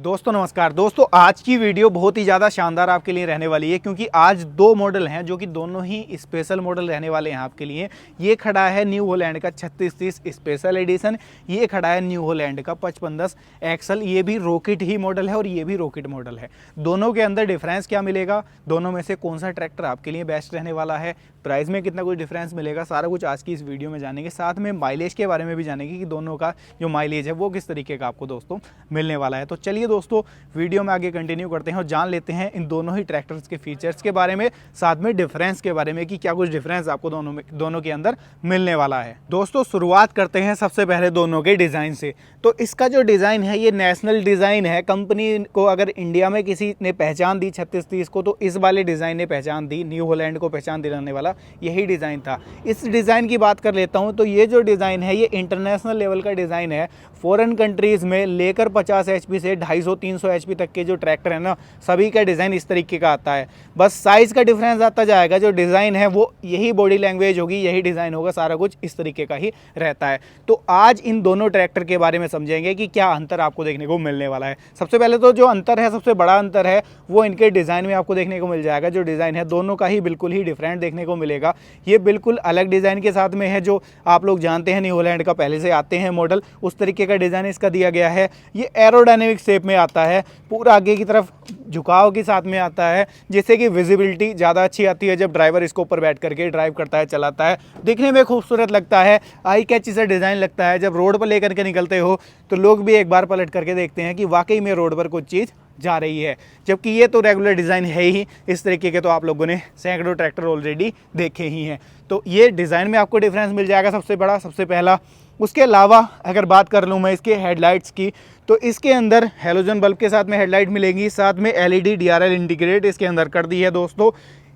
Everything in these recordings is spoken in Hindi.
दोस्तों नमस्कार। दोस्तों आज की वीडियो बहुत ही ज़्यादा शानदार आपके लिए रहने वाली है, क्योंकि आज दो मॉडल हैं जो कि दोनों ही स्पेशल मॉडल रहने वाले हैं आपके लिए। ये खड़ा है न्यू हॉलैंड का 3630 स्पेशल एडिशन, ये खड़ा है न्यू हॉलैंड का 5510 एक्सल। ये भी रॉकेट ही मॉडल है और ये भी रॉकेट मॉडल है। दोनों के अंदर डिफरेंस क्या मिलेगा, दोनों में से कौन सा ट्रैक्टर आपके लिए बेस्ट रहने वाला है, प्राइस में कितना कुछ डिफरेंस मिलेगा, सारा कुछ आज की इस वीडियो में जानेंगे। साथ में माइलेज के बारे में भी जानेंगे कि दोनों का जो माइलेज है वो किस तरीके का आपको दोस्तों मिलने वाला है। तो चलिए दोस्तों वीडियो में आगे कंटिन्यू करते हैं और जान लेते हैं इन दोनों ही ट्रैक्टर्स के फीचर्स के बारे में, साथ में डिफरेंस के बारे में कि क्या कुछ डिफरेंस आपको दोनों के अंदर मिलने वाला है। दोस्तों शुरुआत करते हैं सबसे पहले दोनों के डिज़ाइन से। तो इसका जो डिज़ाइन है ये नेशनल डिज़ाइन है। कंपनी को अगर इंडिया में किसी ने पहचान दी 3630 को, तो इस वाले डिज़ाइन ने पहचान दी, न्यू हॉलैंड को पहचान दिलाने वाला यही डिज़ाइन था। इस डिज़ाइन की बात कर लेता हूँ तो ये जो डिज़ाइन है ये इंटरनेशनल लेवल का डिज़ाइन है। फॉरेन कंट्रीज़ में लेकर 50 HP से 250-300 HP तक के जो ट्रैक्टर है ना, सभी का डिज़ाइन इस तरीके का आता है। बस साइज़ का डिफरेंस आता जाएगा, जो डिज़ाइन है वो यही बॉडी लैंग्वेज होगी, यही डिज़ाइन होगा, सारा कुछ इस तरीके का ही रहता है। तो आज इन दोनों ट्रैक्टर के बारे में समझेंगे कि क्या अंतर आपको देखने को मिलने वाला है। सबसे पहले तो जो अंतर है, सबसे बड़ा अंतर है वो इनके डिज़ाइन में आपको देखने को मिल जाएगा। जो डिज़ाइन है दोनों का ही बिल्कुल ही डिफरेंट देखने को मिलेगा। ये बिल्कुल अलग डिज़ाइन के साथ में है, जो आप लोग जानते हैं न्यू हॉलैंड का पहले से आते हैं मॉडल, उस तरीके का डिज़ाइन इसका दिया गया है। ये एरोडायनेमिक शेप में आता है, पूरा आगे की तरफ झुकाव के साथ में आता है, जिससे कि विजिबिलिटी ज़्यादा अच्छी आती है। जब ड्राइवर इसको ऊपर बैठ करके ड्राइव करता है, चलाता है, दिखने में खूबसूरत लगता है, आई कैची सा डिज़ाइन लगता है। जब रोड पर लेकर के निकलते हो तो लोग भी एक बार पलट करके देखते हैं कि वाकई में रोड पर कुछ चीज़ जा रही है। जबकि ये तो रेगुलर डिज़ाइन है ही, इस तरीके के तो आप लोगों ने सैकड़ों ट्रैक्टर ऑलरेडी देखे ही हैं। तो ये डिज़ाइन में आपको डिफरेंस मिल जाएगा सबसे बड़ा, सबसे पहला। उसके अलावा अगर बात कर लूँ मैं इसके हेडलाइट्स की, तो इसके अंदर हेलोजन बल्ब के साथ में हेडलाइट मिलेंगी, साथ में LED DRL इंटीग्रेट इसके अंदर कर दी है दोस्तों।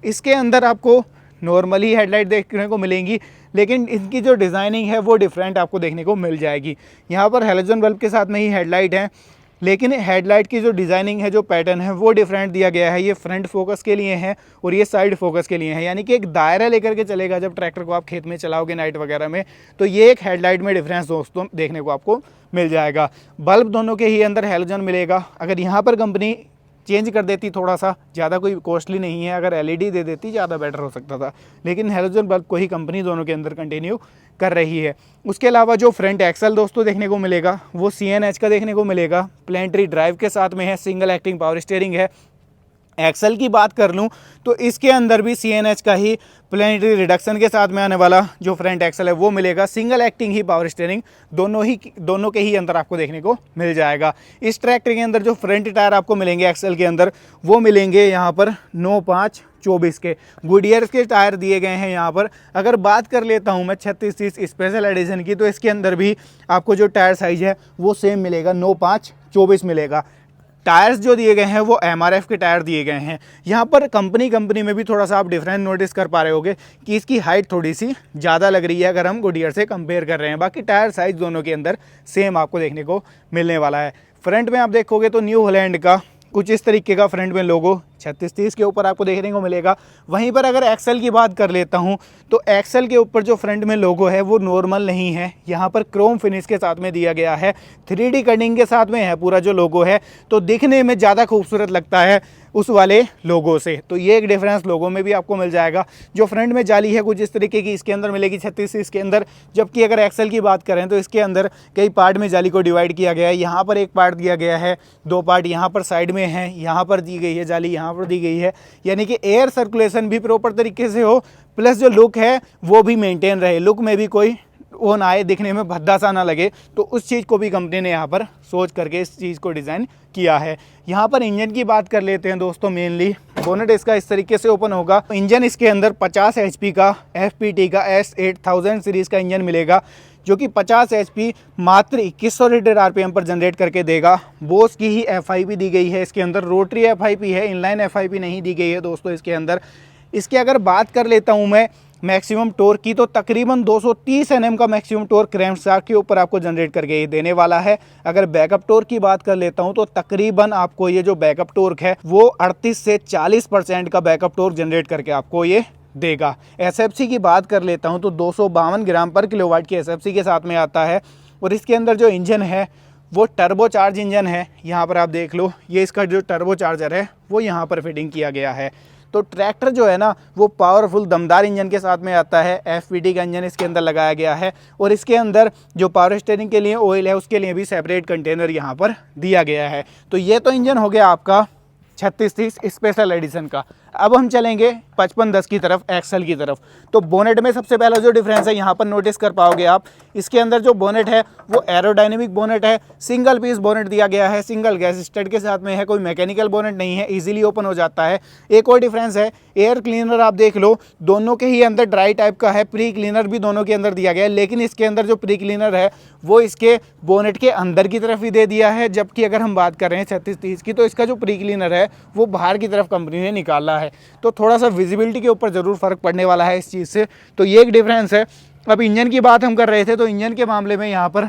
इसके अंदर आपको नॉर्मली हेडलाइट देखने को मिलेंगी, लेकिन इनकी जो डिज़ाइनिंग है वो डिफरेंट आपको देखने को मिल जाएगी। यहाँ पर हेलोजन बल्ब के साथ में ही हेडलाइट है, लेकिन हेडलाइट की जो डिज़ाइनिंग है, जो पैटर्न है वो डिफरेंट दिया गया है। ये फ्रंट फोकस के लिए है और ये साइड फोकस के लिए है, यानी कि एक दायरा लेकर के चलेगा जब ट्रैक्टर को आप खेत में चलाओगे नाइट वगैरह में। तो ये एक हेडलाइट में डिफरेंस दोस्तों देखने को आपको मिल जाएगा। बल्ब दोनों के ही अंदर हेलोजन मिलेगा। अगर यहाँ पर कंपनी चेंज कर देती, थोड़ा सा ज़्यादा कोई कॉस्टली नहीं है, अगर LED दे देती ज़्यादा बेटर हो सकता था, लेकिन हेलोजन बल्ब को ही कंपनी दोनों के अंदर कंटिन्यू कर रही है। उसके अलावा जो फ्रंट एक्सल दोस्तों देखने को मिलेगा वो CNH का देखने को मिलेगा, प्लेनेटरी ड्राइव के साथ में है, सिंगल एक्टिंग पावर स्टीयरिंग है। एक्सल की बात कर लूँ तो इसके अंदर भी CNH का ही प्लेनेटरी रिडक्शन के साथ में आने वाला जो फ्रंट एक्सल है वो मिलेगा, सिंगल एक्टिंग ही पावर स्टीयरिंग दोनों के ही अंदर आपको देखने को मिल जाएगा। इस ट्रैक्टर के अंदर जो फ्रंट टायर आपको मिलेंगे एक्सल के अंदर वो मिलेंगे यहाँ पर 9.5/24 के गुडियर के टायर दिए गए हैं यहाँ पर। अगर बात कर लेता हूँ मैं 3630 स्पेशल एडिशन की, तो इसके अंदर भी आपको जो टायर साइज है वो सेम मिलेगा, 9.5/24 मिलेगा। टायर्स जो दिए गए हैं वो MRF के टायर दिए गए हैं। यहाँ पर कंपनी में भी थोड़ा सा आप डिफरेंस नोटिस कर पा रहे होगे कि इसकी हाइट थोड़ी सी ज़्यादा लग रही है अगर हम गुडियर से कंपेयर कर रहे हैं। बाकी टायर साइज दोनों के अंदर सेम आपको देखने को मिलने वाला है। फ्रंट में आप देखोगे तो न्यू हॉलैंड का कुछ इस तरीके का फ्रंट में लोगो 3630 के ऊपर आपको देखने को मिलेगा। वहीं पर अगर एक्सल की बात कर लेता हूं तो एक्सल के ऊपर जो फ्रंट में लोगो है वो नॉर्मल नहीं है, यहाँ पर क्रोम फिनिश के साथ में दिया गया है, 3D कटिंग के साथ में है पूरा जो लोगो है, तो दिखने में ज़्यादा खूबसूरत लगता है उस वाले लोगो से। तो ये एक डिफरेंस लोगो में भी आपको मिल जाएगा। जो फ्रंट में जाली है कुछ इस तरीके की इसके अंदर मिलेगी 3630 के अंदर, जबकि अगर एक्सल की बात करें तो इसके अंदर कई पार्ट में जाली को डिवाइड किया गया है। यहाँ पर एक पार्ट दिया गया है, 2 पार्ट यहाँ पर साइड में है, यहाँ पर दी गई है जाली, यहाँ पर दी गई है, यानी कि एयर सर्कुलेशन भी प्रॉपर तरीके से हो, प्लस जो लुक है वो भी मेंटेन रहे, लुक में भी कोई वो ना आए, दिखने में भद्दा सा ना लगे। तो उस चीज़ को भी कंपनी ने यहाँ पर सोच करके इस चीज़ को डिज़ाइन किया है। यहाँ पर इंजन की बात कर लेते हैं दोस्तों। मेनली बोनेट इसका इस तरीके से ओपन होगा। इंजन इसके अंदर 50 HP का FPT का S8000 सीरीज़ का इंजन मिलेगा, जो कि 50 HP मात्र 2100 लीटर RPM पर जनरेट करके देगा। बोस की ही FIP दी गई है इसके अंदर, रोटरी FIP है, इनलाइन FIP नहीं दी गई है दोस्तों इसके अंदर। इसके अगर बात कर लेता हूँ मैं मैक्सिमम टॉर्क की, तो तकरीबन 230 Nm का मैक्सिमम टॉर्क क्रैंकशाफ्ट के ऊपर आपको जनरेट करके ये देने वाला है। अगर बैकअप टॉर्क की बात कर लेता हूँ तो तकरीबन आपको ये जो बैकअप टॉर्क है वो 38 से 40% का बैकअप टॉर्क जनरेट करके आपको ये देगा। SFC की बात कर लेता हूँ तो 252 ग्राम पर किलोवाट की SFC के साथ में आता है। और इसके अंदर जो इंजन है वो टर्बो चार्ज इंजन है। यहाँ पर आप देख लो, ये इसका जो टर्बो चार्जर है वो यहाँ पर फिटिंग किया गया है। तो ट्रैक्टर जो है ना वो पावरफुल दमदार इंजन के साथ में आता है। FPT का इंजन इसके अंदर लगाया गया है और इसके अंदर जो पावर स्टीयरिंग के लिए ऑयल है उसके लिए भी सेपरेट कंटेनर यहाँ पर दिया गया है। तो ये तो इंजन हो गया आपका 3630 स्पेशल एडिशन का। अब हम चलेंगे 5510 की तरफ, एक्सल की तरफ। तो बोनेट में सबसे पहला जो डिफरेंस है यहाँ पर नोटिस कर पाओगे आप, इसके अंदर जो बोनेट है वो एरोडायनेमिक बोनेट है। सिंगल पीस बोनेट दिया गया है, सिंगल गैस स्टड के साथ में है, कोई मैकेनिकल बोनेट नहीं है, इजीली ओपन हो जाता है। एक और डिफरेंस है, एयर क्लीनर आप देख लो, दोनों के ही अंदर ड्राई टाइप का है, प्री क्लीनर भी दोनों के अंदर दिया गया है, लेकिन इसके अंदर जो प्री क्लीनर है वो इसके बोनेट के अंदर की तरफ ही दे दिया है। जबकि अगर हम बात कर रहे हैं 3630 की, तो इसका जो प्री क्लीनर है वो बाहर की तरफ कंपनी ने निकाला है। तो थोड़ा सा विजिबिलिटी के ऊपर ज़रूर फ़र्क पड़ने वाला है इस चीज़ से। तो ये एक डिफरेंस है। अब इंजन की बात हम कर रहे थे, तो इंजन के मामले में यहाँ पर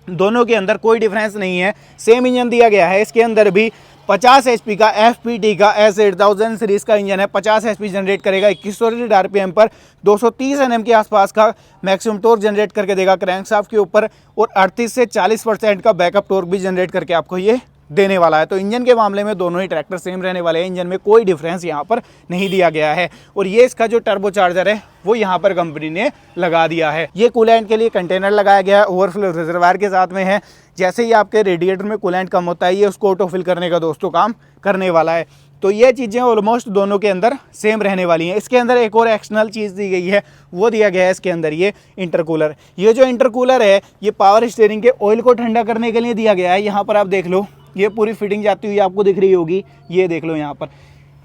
दोनों के अंदर कोई डिफरेंस नहीं है, सेम इंजन दिया गया है। इसके अंदर भी 50 HP का FPT का S8000 सीरीज़ का इंजन है। 50 HP जनरेट करेगा 2100 RPM पर, 230 Nm के आसपास का मैक्सिमम टॉर्क जनरेट करके देगा क्रैंकशाफ्ट के ऊपर, और 38 से 40% का बैकअप टॉर्क भी जनरेट करके आपको ये देने वाला है। तो इंजन के मामले में दोनों ही ट्रैक्टर सेम रहने वाले हैं, इंजन में कोई डिफरेंस यहाँ पर नहीं दिया गया है। और ये इसका जो टर्बो चार्जर है वो यहाँ पर कंपनी ने लगा दिया है। ये कूलेंट के लिए कंटेनर लगाया गया है, ओवरफ्लो रिजर्वायर के साथ में है। जैसे ही आपके रेडिएटर में कूलेंट कम होता है, ये उसको ऑटो फिल करने का दोस्तों काम करने वाला है। तो ये चीज़ें ऑलमोस्ट दोनों के अंदर सेम रहने वाली हैं। इसके अंदर एक और एक्सटर्नल चीज़ दी गई है, वो दिया गया है इसके अंदर ये इंटरकूलर। ये जो इंटरकूलर है ये पावर स्टीयरिंग के ऑयल को ठंडा करने के लिए दिया गया है। यहाँ पर आप देख लो, ये पूरी फिटिंग जाती हुई आपको दिख रही होगी, ये देख लो। यहाँ पर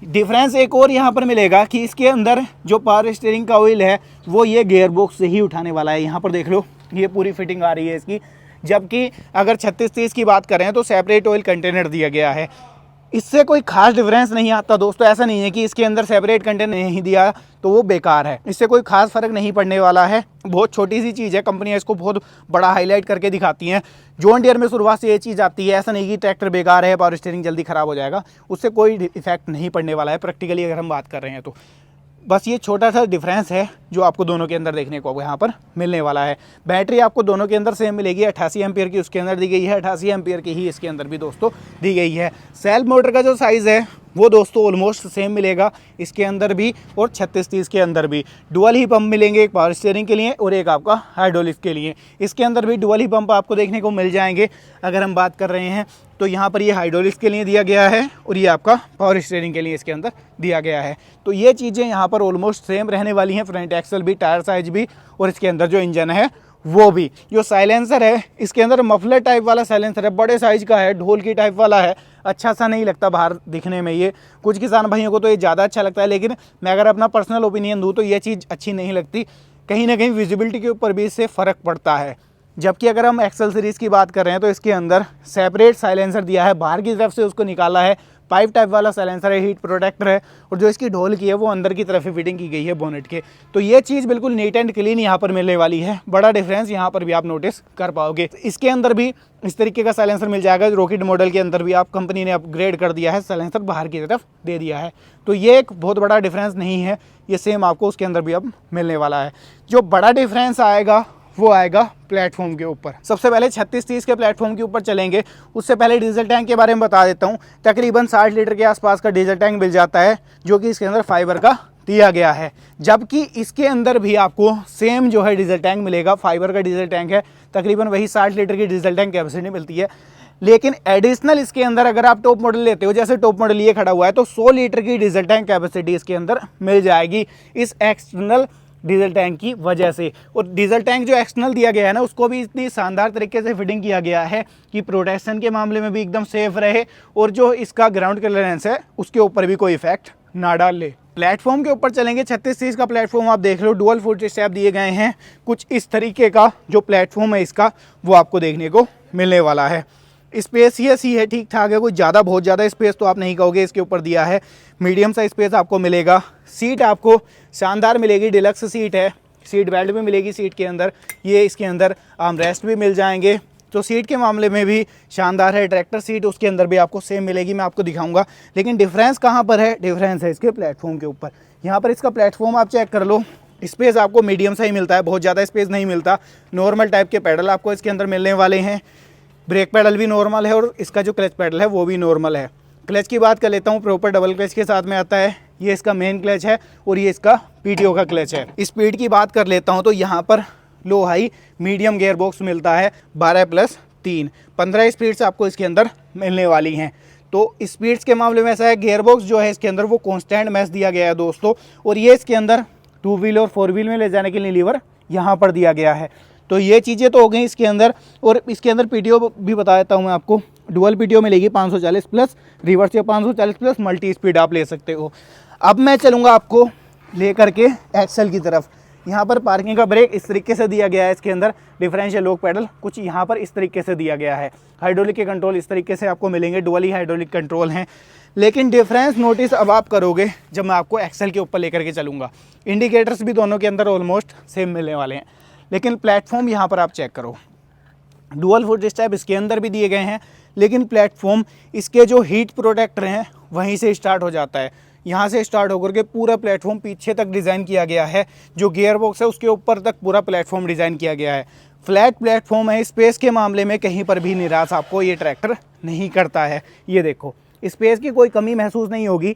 डिफरेंस एक और यहाँ पर मिलेगा कि इसके अंदर जो पावर स्टीयरिंग का ऑयल है वो ये गियर बॉक्स से ही उठाने वाला है। यहाँ पर देख लो, ये पूरी फिटिंग आ रही है इसकी। जबकि अगर 3630 की बात करें तो सेपरेट ऑयल कंटेनर दिया गया है। इससे कोई खास डिफरेंस नहीं आता दोस्तों। ऐसा नहीं है कि इसके अंदर सेपरेट कंटेनर नहीं दिया तो वो बेकार है, इससे कोई खास फर्क नहीं पड़ने वाला है। बहुत छोटी सी चीज़ है, कंपनियां इसको बहुत बड़ा हाईलाइट करके दिखाती हैं। जॉन डियर में शुरुआत से ये चीज़ आती है, ऐसा नहीं कि ट्रैक्टर बेकार है, पावर स्टीयरिंग जल्दी ख़राब हो जाएगा, उससे कोई इफेक्ट नहीं पड़ने वाला है प्रैक्टिकली अगर हम बात कर रहे हैं तो। बस ये छोटा सा डिफरेंस है जो आपको दोनों के अंदर देखने को यहाँ पर मिलने वाला है। बैटरी आपको दोनों के अंदर सेम मिलेगी, 88 एम्पियर की उसके अंदर दी गई है, 88 एम्पियर की ही इसके अंदर भी दोस्तों दी गई है। सेल्फ मोटर का जो साइज़ है वो दोस्तों ऑलमोस्ट सेम मिलेगा इसके अंदर भी और 3630 के अंदर भी। डुअल ही पंप मिलेंगे, एक पावर स्टीयरिंग के लिए और एक आपका हाइड्रोलिक के लिए। इसके अंदर भी डुअल ही पंप आपको देखने को मिल जाएंगे। अगर हम बात कर रहे हैं तो यहाँ पर ये हाइड्रोलिक्स के लिए दिया गया है और ये आपका पावर स्टीयरिंग के लिए इसके अंदर दिया गया है। तो ये चीज़ें यहाँ पर ऑलमोस्ट सेम रहने वाली हैं, फ्रंट एक्सल भी, टायर साइज भी और इसके अंदर जो इंजन है वो भी। जो साइलेंसर है इसके अंदर मफलर टाइप वाला साइलेंसर है, बड़े साइज का है, ढोल की टाइप वाला है। अच्छा सा नहीं लगता बाहर दिखने में ये, कुछ किसान भाइयों को तो ये ज़्यादा अच्छा लगता है, लेकिन मैं अगर अपना पर्सनल ओपिनियन दूँ तो ये चीज़ अच्छी नहीं लगती। कहीं ना कहीं विजिबिलिटी के ऊपर भी इससे फ़र्क पड़ता है। जबकि अगर हम एक्सल सीरीज़ की बात कर रहे हैं तो इसके अंदर सेपरेट साइलेंसर दिया है, बाहर की तरफ से उसको निकाला है, पाइप टाइप वाला साइलेंसर है, हीट प्रोटेक्टर है, और जो इसकी ढोल की है वो अंदर की तरफ ही फिटिंग की गई है बोनेट के। तो ये चीज़ बिल्कुल नीट एंड क्लीन यहाँ पर मिलने वाली है। बड़ा डिफरेंस यहाँ पर भी आप नोटिस कर पाओगे। इसके अंदर भी इस तरीके का साइलेंसर मिल जाएगा। रॉकेट मॉडल के अंदर भी आप कंपनी ने अपग्रेड कर दिया है, साइलेंसर बाहर की तरफ दे दिया है। तो ये एक बहुत बड़ा डिफरेंस नहीं है, ये सेम आपको उसके अंदर भी अब मिलने वाला है। जो बड़ा डिफरेंस आएगा वो आएगा प्लेटफॉर्म के ऊपर। सबसे पहले 3630 के प्लेटफॉर्म के ऊपर चलेंगे, उससे पहले डीजल टैंक के बारे में बता देता हूँ। तकरीबन 60 लीटर के आसपास का डीजल टैंक मिल जाता है, जो कि इसके अंदर फाइबर का दिया गया है। जबकि इसके अंदर भी आपको सेम जो है डीजल टैंक मिलेगा, फाइबर का डीजल टैंक है, तकरीबन वही 60 लीटर की डीजल टैंक कैपेसिटी मिलती है। लेकिन एडिशनल इसके अंदर अगर आप टॉप मॉडल लेते हो, जैसे टॉप मॉडल ये खड़ा हुआ है, तो 100 लीटर की डीजल टैंक कैपेसिटी इसके अंदर मिल जाएगी इस एक्सटर्नल डीजल टैंक की वजह से। और डीजल टैंक जो एक्सटर्नल दिया गया है ना, उसको भी इतनी शानदार तरीके से फिटिंग किया गया है कि प्रोटेक्शन के मामले में भी एकदम सेफ रहे, और जो इसका ग्राउंड क्लियरेंस है उसके ऊपर भी कोई इफेक्ट ना डाल ले। प्लेटफॉर्म के ऊपर चलेंगे, 3630 का प्लेटफॉर्म आप देख लो, डुअल फुट स्टेप दिए गए हैं। कुछ इस तरीके का जो प्लेटफॉर्म है इसका वो आपको देखने को मिलने वाला है। स्पेसियस ही है, ठीक ठाक है, कोई ज़्यादा बहुत ज़्यादा स्पेस तो आप नहीं कहोगे इसके ऊपर दिया है। मीडियम सा स्पेस आपको मिलेगा। सीट आपको शानदार मिलेगी, डिलक्स सीट है, सीट बेल्ट भी मिलेगी सीट के अंदर। ये इसके अंदर आर्मरेस्ट भी मिल जाएंगे, तो सीट के मामले में भी शानदार है। ट्रैक्टर सीट उसके अंदर भी आपको सेम मिलेगी, मैं आपको दिखाऊंगा। लेकिन डिफरेंस कहाँ पर है? डिफरेंस है इसके प्लेटफॉर्म के ऊपर। यहाँ पर इसका प्लेटफॉर्म आप चेक कर लो, स्पेस आपको मीडियम सा ही मिलता है, बहुत ज़्यादा स्पेस नहीं मिलता। नॉर्मल टाइप के पैडल आपको इसके अंदर मिलने वाले हैं। ब्रेक पैडल भी नॉर्मल है और इसका जो क्लच पैडल है वो भी नॉर्मल है। क्लच की बात कर लेता हूँ, प्रॉपर डबल क्लच के साथ में आता है। ये इसका मेन क्लच है और ये इसका पीटीओ का क्लच है। स्पीड की बात कर लेता हूँ तो यहाँ पर लो हाई मीडियम गियर बॉक्स मिलता है 12+3, 15 स्पीड्स आपको इसके अंदर मिलने वाली हैं। तो स्पीड्स के मामले में ऐसा है, गियर बॉक्स जो है इसके अंदर वो कांस्टेंट मैश दिया गया है दोस्तों, और ये इसके अंदर 2 व्हील और 4 व्हील में ले जाने के लिए लीवर यहाँ पर दिया गया है। तो ये चीज़ें तो हो गई इसके अंदर। और इसके अंदर पीटीओ भी बता देता हूँ मैं आपको, डुअल पीटीओ मिलेगी 540+, रिवर्स या 540+, मल्टी स्पीड आप ले सकते हो। अब मैं चलूँगा आपको ले करके एक्सेल की तरफ। यहाँ पर पार्किंग का ब्रेक इस तरीके से दिया गया है, इसके अंदर डिफरेंशियल लॉक पैडल कुछ यहाँ पर इस तरीके से दिया गया है। हाइड्रोलिक के कंट्रोल इस तरीके से आपको मिलेंगे, डुअल ही हाइड्रोलिक कंट्रोल हैं। लेकिन डिफरेंस नोटिस अब आप करोगे जब मैं आपको एक्सेल के ऊपर लेकर के चलूँगा। इंडिकेटर्स भी दोनों के अंदर ऑलमोस्ट सेम मिलने वाले हैं, लेकिन प्लेटफॉर्म यहाँ पर आप चेक करो, डुअल फुट स्टेप इसके अंदर भी दिए गए हैं, लेकिन प्लेटफॉर्म इसके जो हीट प्रोटेक्टर हैं वहीं से स्टार्ट हो जाता है। यहाँ से स्टार्ट होकर के पूरा प्लेटफॉर्म पीछे तक डिज़ाइन किया गया है। जो गियर बॉक्स है उसके ऊपर तक पूरा प्लेटफॉर्म डिज़ाइन किया गया है। फ्लैट प्लेटफॉर्म है, स्पेस के मामले में कहीं पर भी निराश आपको ये ट्रैक्टर नहीं करता है। ये देखो, स्पेस की कोई कमी महसूस नहीं होगी।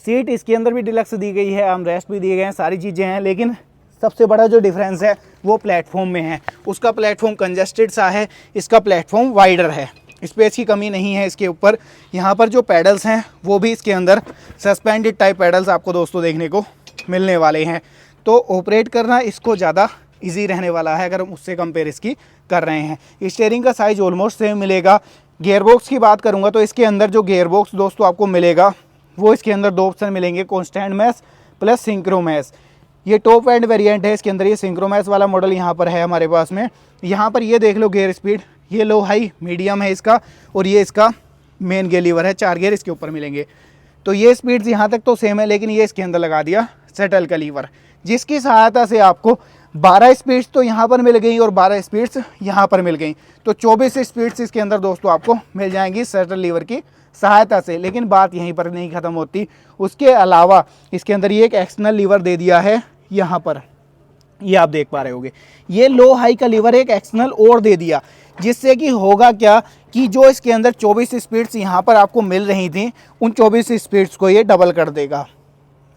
सीट इसके अंदर भी डिलक्स दी गई है, आर्मरेस्ट भी दिए गए हैं, सारी चीज़ें हैं, लेकिन सबसे बड़ा जो डिफरेंस है वो प्लेटफॉर्म में है। उसका प्लेटफॉर्म कंजस्टेड सा है, इसका प्लेटफॉर्म वाइडर है। स्पेस की कमी नहीं है इसके ऊपर। यहाँ पर जो पैडल्स हैं वो भी इसके अंदर सस्पेंडेड टाइप पैडल्स आपको दोस्तों देखने को मिलने वाले हैं। तो ऑपरेट करना इसको ज़्यादा इजी रहने वाला है अगर हम उससे कंपेयर इसकी कर रहे हैं। स्टीयरिंग का साइज ऑलमोस्ट सेम मिलेगा। गियर बॉक्स की बात करूँगा तो इसके अंदर जो गियर बॉक्स दोस्तों आपको मिलेगा वो इसके अंदर 2 ऑप्शन मिलेंगे, constant mesh plus synchro mesh. ये टॉप एंड वेरिएंट है, इसके अंदर ये सिंक्रो मैश वाला मॉडल यहाँ पर है हमारे पास में। यहाँ पर ये देख लो गियर स्पीड, ये लो हाई मीडियम है इसका, और ये इसका मेन गियर लीवर है, 4 गियर इसके ऊपर मिलेंगे। तो ये स्पीड्स यहाँ तक तो सेम है, लेकिन ये इसके अंदर लगा दिया सेटल का लीवर, जिसकी सहायता से आपको 12 स्पीड्स तो यहाँ पर मिल गई और 12 स्पीड्स यहाँ पर मिल गई। तो 24 स्पीड्स इसके अंदर दोस्तों आपको मिल जाएंगी सेटल लीवर की सहायता से। लेकिन बात यहीं पर नहीं ख़त्म होती, उसके अलावा इसके अंदर ये एक एक्सटर्नल लीवर दे दिया है यहाँ पर, ये आप देख पा रहे होगे। ये लो हाई का लीवर एक एक्सटर्नल और दे दिया, जिससे कि होगा क्या कि जो इसके अंदर 24 स्पीड्स यहाँ पर आपको मिल रही थी, उन 24 स्पीड्स को ये डबल कर देगा।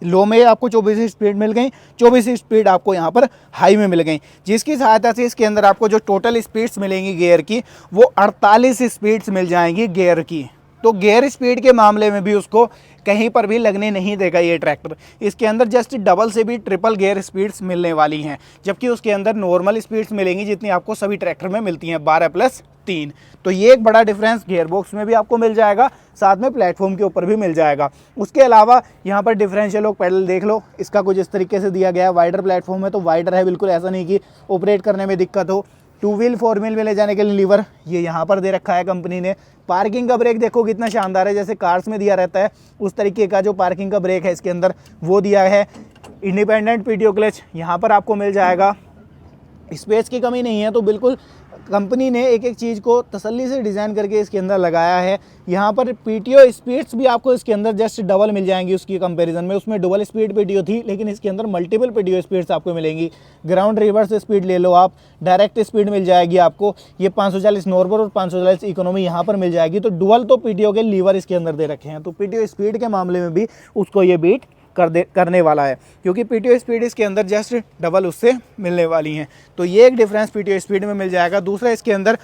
लो में आपको 24 स्पीड मिल गई, 24 स्पीड आपको यहाँ पर हाई में मिल गई, जिसकी सहायता से इसके अंदर आपको जो टोटल स्पीड्स मिलेंगी गियर की वो 48 स्पीड्स मिल जाएंगी गियर की। तो गियर स्पीड के मामले में भी उसको कहीं पर भी लगने नहीं देगा ये ट्रैक्टर। इसके अंदर जस्ट डबल से भी ट्रिपल गियर स्पीड्स मिलने वाली हैं, जबकि उसके अंदर नॉर्मल स्पीड्स मिलेंगी जितनी आपको सभी ट्रैक्टर में मिलती हैं, 12+3। तो ये एक बड़ा डिफरेंस गियर बॉक्स में भी आपको मिल जाएगा, साथ में प्लेटफॉर्म के ऊपर भी मिल जाएगा। उसके अलावा यहाँ पर डिफरेंशियल लॉक पैडल देख लो, इसका कुछ इस तरीके से दिया गया है। वाइडर प्लेटफॉर्म है तो वाइडर है, बिल्कुल ऐसा नहीं कि ऑपरेट करने में दिक्कत हो। 2 व्हील 4 व्हील में ले जाने के लिए लीवर ये यहाँ पर दे रखा है कंपनी ने। पार्किंग का ब्रेक देखो कितना शानदार है, जैसे कार्स में दिया रहता है उस तरीके का जो पार्किंग का ब्रेक है इसके अंदर वो दिया है। इंडिपेंडेंट पीटीओ क्लच यहाँ पर आपको मिल जाएगा। स्पेस की कमी नहीं है, तो बिल्कुल कंपनी ने एक एक चीज़ को तसल्ली से डिज़ाइन करके इसके अंदर लगाया है। यहाँ पर पीटीओ स्पीड्स भी आपको इसके अंदर जस्ट डबल मिल जाएंगी उसकी कंपैरिजन में। उसमें डबल स्पीड पीटीओ थी, लेकिन इसके अंदर मल्टीपल पीटीओ स्पीड्स आपको मिलेंगी। ग्राउंड रिवर्स स्पीड ले लो आप, डायरेक्ट स्पीड मिल जाएगी आपको। ये 540 नॉर्मल और 540 इकोनॉमी यहाँ पर मिल जाएगी। तो डुअल तो पीटीओ के लीवर इसके अंदर दे रखे हैं, तो पीटीओ स्पीड के मामले में भी उसको ये बीट करने वाला है, क्योंकि पीटीओ स्पीड इसके अंदर जस्ट डबल उससे मिलने वाली हैं। तो ये एक डिफरेंस पीटीओ स्पीड में मिल जाएगा। दूसरा, इसके अंदर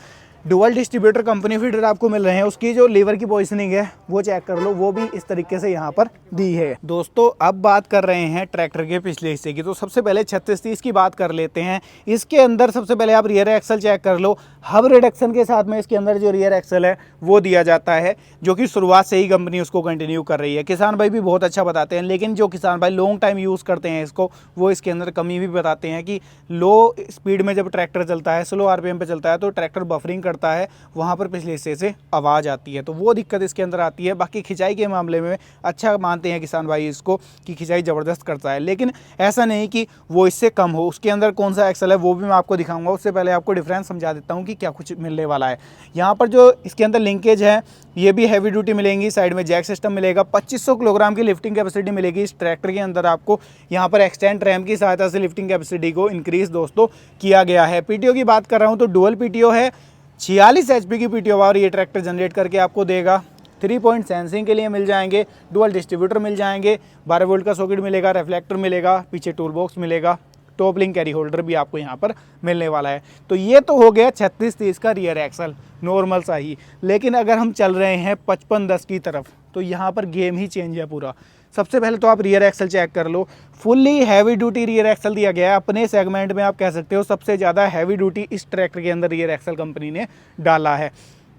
डुअल डिस्ट्रीब्यूटर कंपनी फीडर आपको मिल रहे हैं, उसकी जो लीवर की पोजीशनिंग है वो चेक कर लो, वो भी इस तरीके से यहाँ पर दी है। दोस्तों अब बात कर रहे हैं ट्रैक्टर के पिछले हिस्से की, तो सबसे पहले 3630 की बात कर लेते हैं। इसके अंदर सबसे पहले आप रियर एक्सल चेक कर लो। हब रिडक्शन के साथ में इसके अंदर जो रियर एक्सल है वो दिया जाता है, जो कि शुरुआत से ही कंपनी उसको कंटिन्यू कर रही है। किसान भाई भी बहुत अच्छा बताते हैं, लेकिन जो किसान भाई लॉन्ग टाइम यूज़ करते हैं इसको, वो इसके अंदर कमी भी बताते हैं कि लो स्पीड में जब ट्रैक्टर चलता है, स्लो आरपीएम पे चलता है, तो ट्रैक्टर बफरिंग करता है, वहाँ पर पिछले हिस्से से आवाज़ आती है, तो वो दिक्कत इसके अंदर आती है। बाकी खिंचाई के मामले में अच्छा मानते हैं किसान भाई इसको कि खिंचाई ज़बरदस्त करता है, लेकिन ऐसा नहीं कि वो इससे कम हो। उसके अंदर कौन सा एक्सल है वो भी मैं आपको दिखाऊंगा। उससे पहले आपको डिफरेंस समझा देता हूँ कि क्या कुछ मिलने वाला है। यहाँ पर जो इसके अंदर लिंकेज है ये भी हैवी ड्यूटी मिलेंगी। साइड में जैक सिस्टम मिलेगा। 2500 किलोग्राम की लिफ्टिंग कैपेसिटी मिलेगी इस ट्रैक्टर के अंदर आपको। यहाँ पर एक्सटेंड रैम की सहायता से लिफ्टिंग कैपेसिटी को इंक्रीज दोस्तों किया गया है। पीटीओ की बात कर रहा हूँ तो डुअल पीटीओ है, 46 HP की पीटीओ पावर ये ट्रैक्टर जनरेट करके आपको देगा। 3 पॉइंट सेंसिंग के लिए मिल जाएंगे, डुअल डिस्ट्रीब्यूटर मिल जाएंगे, 12 वोल्ट का सॉकेट मिलेगा, रिफ्लेक्टर मिलेगा, पीछे टूल बॉक्स मिलेगा, टॉप लिंक कैरी होल्डर भी आपको यहाँ पर मिलने वाला है। तो ये तो हो गया 3630 का रियर एक्सल नॉर्मल सा ही। लेकिन अगर हम चल रहे हैं 5510 की तरफ तो यहाँ पर गेम ही चेंज है पूरा। सबसे पहले तो आप रियर एक्सल चेक कर लो, fully heavy duty rear axle दिया गया है। अपने सेगमेंट में आप कह सकते हो सबसे ज़्यादा हैवी ड्यूटी इस ट्रैक्टर के अंदर रियर एक्सल कंपनी ने डाला है।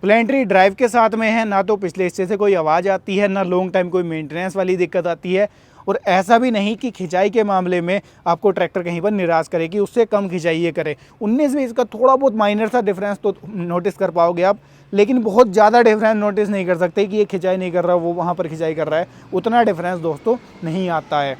प्लेंट्री ड्राइव के साथ में है, ना तो पिछले हिस्से से कोई आवाज़ आती है, ना लॉन्ग टाइम कोई मेंटेनेंस वाली दिक्कत आती है। और ऐसा भी नहीं कि खिंचाई के मामले में आपको ट्रैक्टर कहीं पर निराश करे कि उससे कम खिंचाई ये करे। 19-20 का थोड़ा बहुत माइनर सा डिफरेंस तो नोटिस कर पाओगे आप, लेकिन बहुत ज़्यादा डिफरेंस नोटिस नहीं कर सकते कि ये खिंचाई नहीं कर रहा, वो वहाँ पर खिंचाई कर रहा है। उतना डिफरेंस दोस्तों नहीं आता है।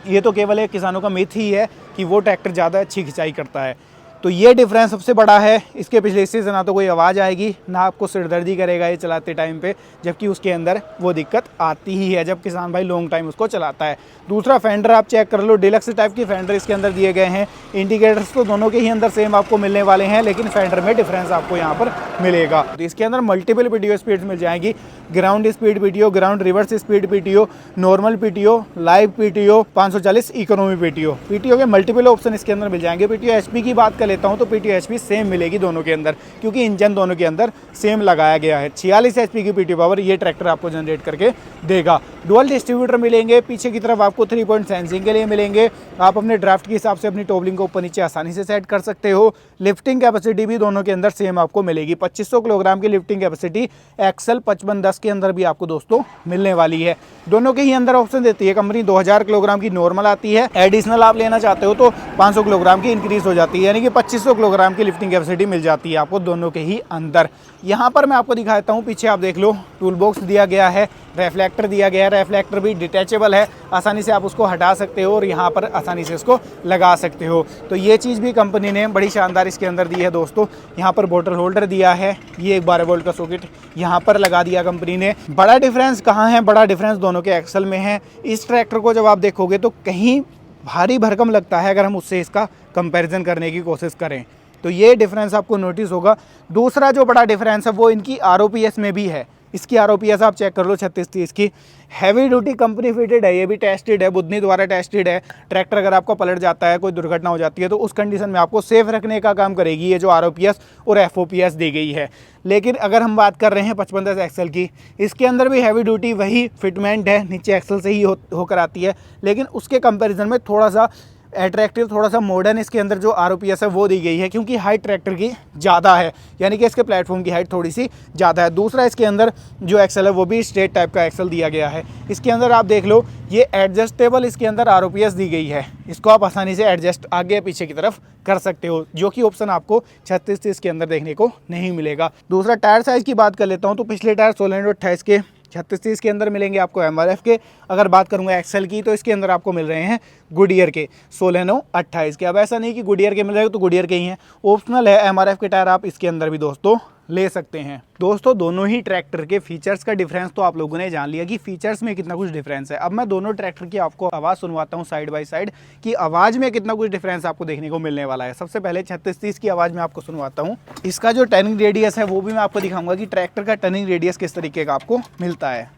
ये तो केवल एक किसानों का मिथ ही है कि वो ट्रैक्टर ज़्यादा अच्छी खिंचाई करता है। तो ये डिफरेंस सबसे बड़ा है। इसके पिछले हिस्से से ना तो कोई आवाज़ आएगी, ना आपको सिरदर्दी करेगा ये चलाते टाइम पे, जबकि उसके अंदर वो दिक्कत आती ही है जब किसान भाई लॉन्ग टाइम उसको चलाता है। दूसरा फेंडर आप चेक कर लो, डिलक्स टाइप की फेंडर इसके अंदर दिए गए हैं। इंडिकेटर्स तो दोनों के ही अंदर सेम आपको मिलने वाले हैं, लेकिन फेंडर में डिफरेंस आपको यहाँ पर मिलेगा। तो इसके अंदर मल्टीपल पीटीओ स्पीड्स मिल जाएंगी, ground speed PTO, ground reverse speed PTO, normal PTO, live PTO, 540 economy PTO. PTO के मल्टीपल ऑप्शन इसके अंदर मिल जाएंगे। पीटीओ एचपी की बात कर लेता हूँ तो पीटीओ एचपी सेम मिलेगी दोनों के अंदर, क्योंकि इंजन दोनों के अंदर सेम लगाया गया है। 46 एचपी की पीटीओ पावर ये ट्रैक्टर आपको जनरेट करके देगा। डुअल डिस्ट्रीब्यूटर मिलेंगे, पीछे की तरफ आपको 3 पॉइंट सेंसिंग के लिए मिलेंगे। आप अपने ड्राफ्ट के हिसाब से अपनी टॉपलिंग को ऊपर नीचे आसानी से सेट कर सकते हो। लिफ्टिंग कैपेसिटी भी दोनों के अंदर सेम आपको मिलेगी। 2500 किलोग्राम की लिफ्टिंग कैपेसिटी एक्सल 5510 के अंदर भी आपको दोस्तों मिलने वाली है। दोनों के ही अंदर ऑप्शन देती है कंपनी। 2000 किलोग्राम की नॉर्मल आती है, एडिशनल आप लेना चाहते हो तो 500 किलोग्राम की इंक्रीज हो जाती है, यानी कि 2500 किलोग्राम की लिफ्टिंग कैपेसिटी मिल जाती है आपको दोनों के ही अंदर। यहाँ पर मैं आपको दिखाता हूँ, पीछे आप देख लो टूल बॉक्स दिया गया है, रिफ्लेक्टर दिया गया है। रिफ्लेक्टर भी डिटैचेबल है, आसानी से आप उसको हटा सकते हो और यहाँ पर आसानी से इसको लगा सकते हो। तो ये चीज़ भी कंपनी ने बड़ी शानदार इसके अंदर दी है दोस्तों। यहाँ पर बोतल होल्डर दिया है, ये एक 12 वोल्ट का सॉकेट यहाँ पर लगा दिया कंपनी ने। बड़ा डिफरेंस कहाँ है? बड़ा डिफरेंस दोनों के एक्सल में है। इस ट्रैक्टर को जब आप देखोगे तो कहीं भारी भरकम लगता है अगर हम उससे इसका कंपैरिजन करने की कोशिश करें, तो ये डिफरेंस आपको नोटिस होगा। दूसरा जो बड़ा डिफरेंस है वो इनकी आरओपीएस में भी है। इसकी आरओपीएस आप चेक कर लो 3630 की, हैवी ड्यूटी कंपनी फिटेड है, ये भी टेस्टेड है, बुधनी द्वारा टेस्टेड है। ट्रैक्टर अगर आपका पलट जाता है, कोई दुर्घटना हो जाती है तो उस कंडीशन में आपको सेफ रखने का काम करेगी ये जो आरओपीएस और एफओपीएस दी गई है। लेकिन अगर हम बात कर रहे हैं 5510 एक्सल की, इसके अंदर भी हैवी ड्यूटी वही फिटमेंट है, नीचे एक्सल से ही होकर आती है, लेकिन उसके कंपेरिजन में थोड़ा सा अट्रैक्टिव, थोड़ा सा मॉडर्न इसके अंदर जो आरओपीएस है वो दी गई है, क्योंकि हाइट ट्रैक्टर की ज़्यादा है, यानी कि इसके प्लेटफॉर्म की हाइट थोड़ी सी ज़्यादा है। दूसरा इसके अंदर जो एक्सल है वो भी स्ट्रेट टाइप का एक्सल दिया गया है। इसके अंदर आप देख लो ये एडजस्टेबल इसके अंदर आरओपीएस दी गई है, इसको आप आसानी से एडजस्ट आगे पीछे की तरफ कर सकते हो, जो कि ऑप्शन आपको 3630 के अंदर देखने को नहीं मिलेगा। दूसरा टायर साइज़ की बात कर लेता हूँ तो पिछले टायर 1628 के 3630 के अंदर मिलेंगे आपको एमआरएफ के। अगर बात करूंगा एक्सेल की तो इसके अंदर आपको मिल रहे हैं गुडियर के 1628 के। अब ऐसा नहीं कि गुडियर के मिल रहे हो तो गुडियर के ही हैं, ऑप्शनल है एमआरएफ के टायर आप इसके अंदर भी दोस्तों ले सकते हैं। दोस्तों दोनों ही ट्रैक्टर के फीचर्स का डिफरेंस तो आप लोगों ने जान लिया कि फीचर्स में कितना कुछ डिफरेंस है। अब मैं दोनों ट्रैक्टर की आपको आवाज़ सुनवाता हूँ साइड बाय साइड कि आवाज़ में कितना कुछ डिफरेंस आपको देखने को मिलने वाला है। सबसे पहले 3630 की आवाज़ में आपको सुनवाता हूँ। इसका जो टर्निंग रेडियस है वो भी मैं आपको दिखाऊंगा कि ट्रैक्टर का टर्निंग रेडियस किस तरीके का आपको मिलता है।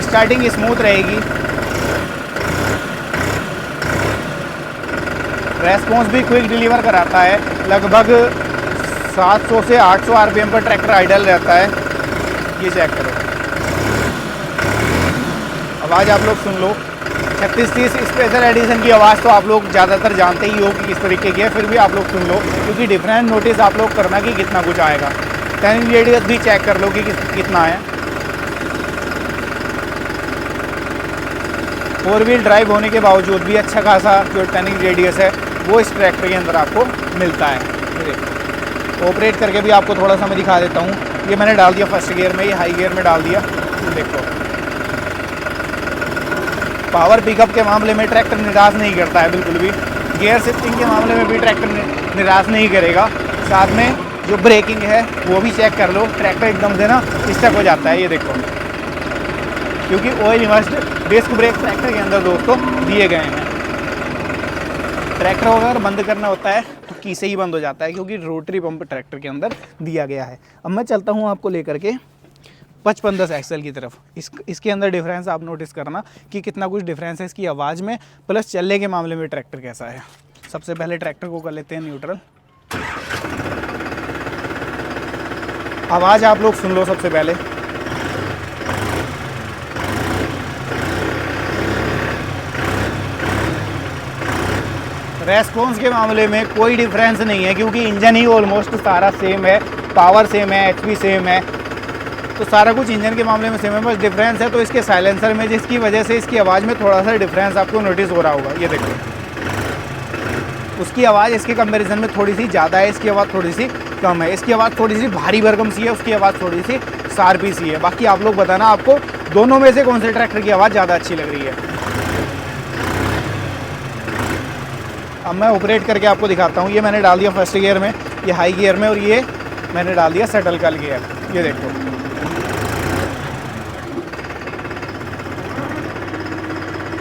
स्टार्टिंग स्मूथ रहेगी, रेस्पॉन्स भी क्विक डिलीवर कराता है। लगभग 700 से 800 आरपीएम पर ट्रैक्टर आइडल रहता है। ये चेक करो, आवाज़ आप लोग सुन लो। 3630 स्पेशल एडिशन की आवाज़ तो आप लोग ज़्यादातर जानते ही हो कि किस तरीके की है, फिर भी आप लोग सुन लो क्योंकि डिफरेंस नोटिस आप लोग करना कि कितना कुछ आएगा। टर्निंग रेडियस भी चेक कर लो कि कितना है। 4 व्हील ड्राइव होने के बावजूद भी अच्छा खासा जो टर्निंग रेडियस है वो इस ट्रैक्टर के अंदर आपको मिलता है। देखो ऑपरेट करके भी आपको थोड़ा सा मैं दिखा देता हूँ। ये मैंने डाल दिया फर्स्ट गियर में, ये हाई गियर में डाल दिया। देखो पावर पिकअप के मामले में ट्रैक्टर निराश नहीं करता है बिल्कुल भी। गियर शिफ्टिंग के मामले में भी ट्रैक्टर निराश नहीं करेगा। साथ में जो ब्रेकिंग है वो भी चेक कर लो, ट्रैक्टर एकदम से ना स्टक हो जाता है। ये देखो क्योंकि oil immersed disc brake tractor के अंदर दोस्तों दिए गए हैं। ट्रैक्टर अगर बंद करना होता है तो की से ही बंद हो जाता है, क्योंकि रोटरी पंप ट्रैक्टर के अंदर दिया गया है। अब मैं चलता हूँ आपको लेकर के 5510 एक्सएल की तरफ। इसके अंदर डिफरेंस आप नोटिस करना कि कितना कुछ डिफरेंस है इसकी आवाज़ में, प्लस चलने के मामले में ट्रैक्टर कैसा है। सबसे पहले ट्रैक्टर को कर लेते हैं न्यूट्रल। आवाज़ आप लोग सुन लो सबसे पहले। रेस्पॉन्स के मामले में कोई डिफरेंस नहीं है, क्योंकि इंजन ही ऑलमोस्ट सारा सेम है, पावर सेम है, एचपी सेम है, तो सारा कुछ इंजन के मामले में सेम है। बस डिफरेंस है तो इसके साइलेंसर में, जिसकी वजह से इसकी आवाज़ में थोड़ा सा डिफरेंस आपको नोटिस हो रहा होगा। ये देखो, उसकी आवाज़ इसके कंपैरिजन में थोड़ी सी ज़्यादा है, इसकी आवाज़ थोड़ी सी कम है। इसकी आवाज़ थोड़ी सी भारी भरकम सी है, उसकी आवाज़ थोड़ी सी शार्पी सी है। बाकी आप लोग बताना आपको दोनों में से कौन से ट्रैक्टर की आवाज़ ज़्यादा अच्छी लग रही है। अब मैं ऑपरेट करके आपको दिखाता हूँ। ये मैंने डाल दिया फर्स्ट गियर में, ये हाई गियर में, और ये मैंने डाल दिया सेटल कल गियर। ये देखो,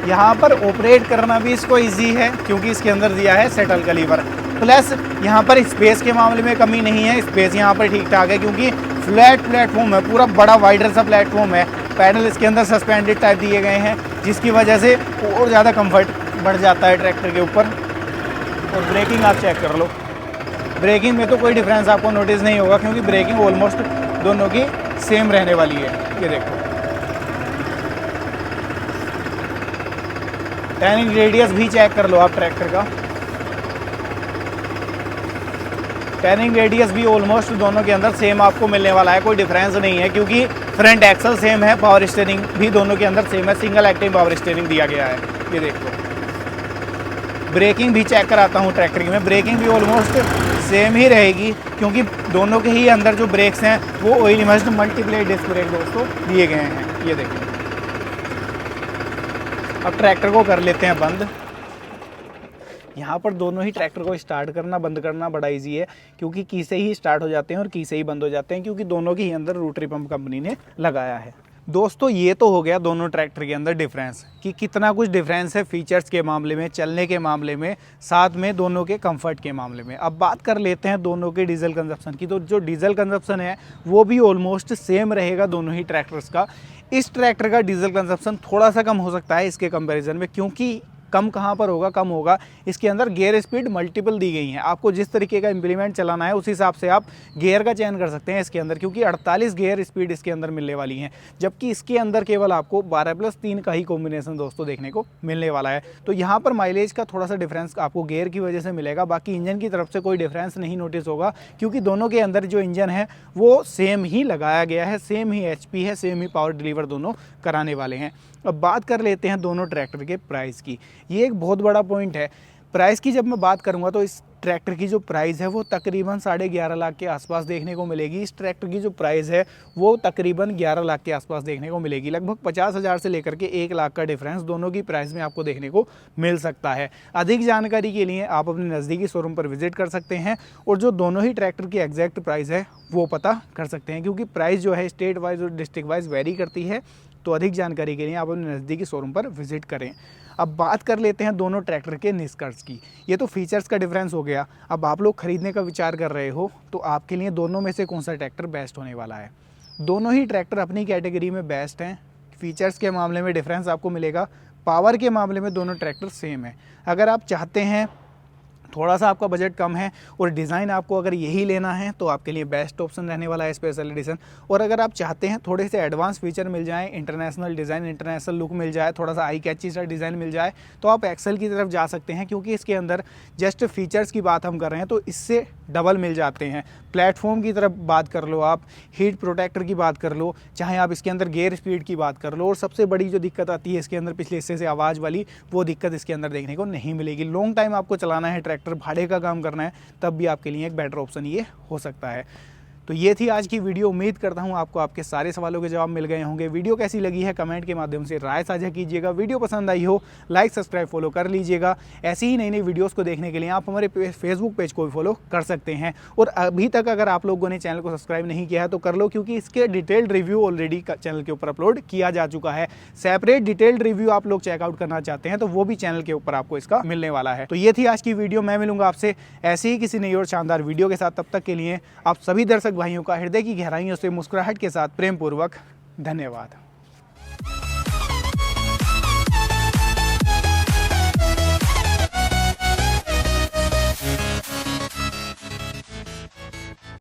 यहाँ पर ऑपरेट करना भी इसको इजी है, क्योंकि इसके अंदर दिया है सेटल का लीवर। प्लस यहाँ पर स्पेस के मामले में कमी नहीं है, स्पेस यहाँ पर ठीक ठाक है, क्योंकि फ्लैट प्लेटफॉर्म है, पूरा बड़ा वाइडर सा प्लेटफॉर्म है। पैडल इसके अंदर सस्पेंडेड टाइप दिए गए हैं, जिसकी वजह से और ज़्यादा कंफर्ट बढ़ जाता है ट्रैक्टर के ऊपर। और ब्रेकिंग आप चेक कर लो, ब्रेकिंग में तो कोई डिफरेंस आपको नोटिस नहीं होगा, क्योंकि ब्रेकिंग ऑलमोस्ट दोनों की सेम रहने वाली है। ये देखो, टर्निंग रेडियस भी चेक कर लो आप ट्रैक्टर का। टर्निंग रेडियस भी ऑलमोस्ट दोनों के अंदर सेम आपको मिलने वाला है, कोई डिफरेंस नहीं है, क्योंकि फ्रंट एक्सल सेम है, पावर स्टीयरिंग भी दोनों के अंदर सेम है, सिंगल एक्टिव पावर स्टीयरिंग दिया गया है। ये देखो, ब्रेकिंग भी चेक कराता हूँ ट्रैक्टर की मैं। ब्रेकिंग भी ऑलमोस्ट सेम ही रहेगी, क्योंकि दोनों के ही अंदर जो ब्रेक्स हैं वो oil immersed multiplate disc brake दोस्तों दिए गए हैं। ये देखो, अब ट्रैक्टर को कर लेते हैं बंद। यहाँ पर दोनों ही ट्रैक्टर को स्टार्ट करना बंद करना बड़ा इजी है, क्योंकि की से ही स्टार्ट हो जाते हैं और की से ही बंद हो जाते हैं, क्योंकि दोनों के ही अंदर रोटरी पंप कंपनी ने लगाया है। दोस्तों ये तो हो गया दोनों ट्रैक्टर के अंदर डिफरेंस, कि कितना कुछ डिफरेंस है फीचर्स के मामले में, चलने के मामले में, साथ में दोनों के कंफर्ट के मामले में। अब बात कर लेते हैं दोनों के डीजल कंजप्शन की। तो जो डीजल कंजप्शन है वो भी ऑलमोस्ट सेम रहेगा दोनों ही ट्रैक्टर्स का। इस ट्रैक्टर का डीजल कंजप्शन थोड़ा सा कम हो सकता है इसके कंपैरिजन में, क्योंकि कम कहाँ पर होगा, कम होगा इसके अंदर गियर स्पीड मल्टीपल दी गई हैं। आपको जिस तरीके का इम्प्लीमेंट चलाना है उस हिसाब से आप गियर का चयन कर सकते हैं इसके अंदर, क्योंकि 48 गियर स्पीड इसके अंदर मिलने वाली हैं, जबकि इसके अंदर केवल आपको 12+3 का ही कॉम्बिनेशन दोस्तों देखने को मिलने वाला है। तो यहाँ पर माइलेज का थोड़ा सा डिफरेंस आपको गियर की वजह से मिलेगा, बाकी इंजन की तरफ से कोई डिफरेंस नहीं नोटिस होगा, क्योंकि दोनों के अंदर जो इंजन है वो सेम ही लगाया गया है, सेम ही HP है, सेम ही पावर डिलीवर दोनों कराने वाले हैं। अब बात कर लेते हैं दोनों ट्रैक्टर के प्राइस की। ये एक बहुत बड़ा पॉइंट है प्राइस की। जब मैं बात करूंगा तो इस ट्रैक्टर की जो प्राइस है वो तकरीबन 11.5 लाख के आसपास देखने को मिलेगी। इस ट्रैक्टर की जो प्राइस है वो तकरीबन 11 लाख के आसपास देखने को मिलेगी। लगभग 50,000 से लेकर के 1 लाख का डिफरेंस दोनों की प्राइस में आपको देखने को मिल सकता है। अधिक जानकारी के लिए आप अपने नज़दीकी शोरूम पर विजिट कर सकते हैं और जो दोनों ही ट्रैक्टर की एग्जैक्ट प्राइस है वो पता कर सकते हैं, क्योंकि प्राइस जो है स्टेट वाइज और डिस्ट्रिक्ट वाइज वेरी करती है। तो अधिक जानकारी के लिए आप अपने नज़दीकी शोरूम पर विजिट करें। अब बात कर लेते हैं दोनों ट्रैक्टर के निष्कर्ष की। ये तो फीचर्स का डिफरेंस हो गया। अब आप लोग खरीदने का विचार कर रहे हो तो आपके लिए दोनों में से कौन सा ट्रैक्टर बेस्ट होने वाला है। दोनों ही ट्रैक्टर अपनी कैटेगरी में बेस्ट हैं। फीचर्स के मामले में डिफरेंस आपको मिलेगा, पावर के मामले में दोनों ट्रैक्टर सेम है। अगर आप चाहते हैं थोड़ा सा आपका बजट कम है और डिज़ाइन आपको अगर यही लेना है तो आपके लिए बेस्ट ऑप्शन रहने वाला है स्पेशल एडिशन। और अगर आप चाहते हैं थोड़े से एडवांस फीचर मिल जाएं, इंटरनेशनल डिज़ाइन, इंटरनेशनल लुक मिल जाए, थोड़ा सा आई कैची सा डिज़ाइन मिल जाए, तो आप एक्सेल की तरफ जा सकते हैं, क्योंकि इसके अंदर जस्ट फीचर्स की बात हम कर रहे हैं तो इससे डबल मिल जाते हैं। प्लेटफॉर्म की तरफ बात कर लो, आप हीट प्रोटेक्टर की बात कर लो, चाहे आप इसके अंदर गियर स्पीड की बात कर लो, और सबसे बड़ी जो दिक्कत आती है इसके अंदर पिछले हिस्से से आवाज़ वाली, वो दिक्कत इसके अंदर देखने को नहीं मिलेगी। लॉन्ग टाइम आपको चलाना है ट्रैक्टर, भाड़े का काम करना है, तब भी आपके लिए एक बेटर ऑप्शन ये हो सकता है। तो तो ये थी आज की वीडियो। उम्मीद करता हूँ आपको आपके सारे सवालों के जवाब मिल गए होंगे। वीडियो कैसी लगी है कमेंट के माध्यम से राय साझा कीजिएगा। वीडियो पसंद आई हो लाइक सब्सक्राइब फॉलो कर लीजिएगा। ऐसी ही नई नई वीडियोस को देखने के लिए आप हमारे फेसबुक पेज को भी फॉलो कर सकते हैं। और अभी तक अगर आप लोगों ने चैनल को सब्सक्राइब नहीं किया है तो कर लो, क्योंकि इसके डिटेल्ड रिव्यू ऑलरेडी चैनल के ऊपर अपलोड किया जा चुका है। सेपरेट डिटेल्ड रिव्यू आप लोग चेकआउट करना चाहते हैं तो वो भी चैनल के ऊपर आपको इसका मिलने वाला है। तो ये थी आज की वीडियो। मैं मिलूंगा आपसे ऐसे ही किसी नई और शानदार वीडियो के साथ। तब तक के लिए आप सभी दर्शक भाइयों का हृदय की गहराइयों से मुस्कुराहट के साथ प्रेम पूर्वक धन्यवाद।